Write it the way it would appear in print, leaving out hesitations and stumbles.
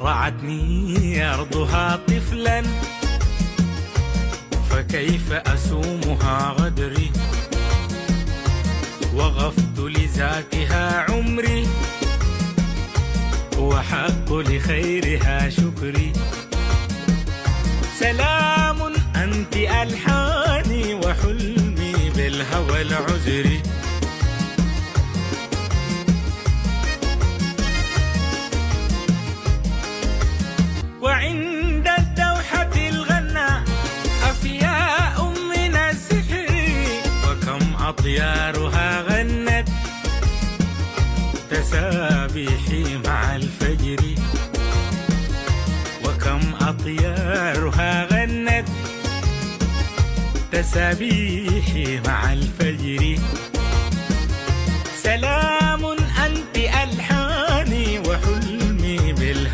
رعتني أرضها طفلا، فكيف أسومها غدري، وغفت لذاتها عمري، وحق لخيرها شكري. سلام أنت ألحاني وحلمي بالهوى العذري. وعند الدوحة الغنى أفياء من السحر، وكم أطيارها غنت تسابيحي مع الفجر، وكم أطيارها غنت تسابيحي مع الفجر. سلام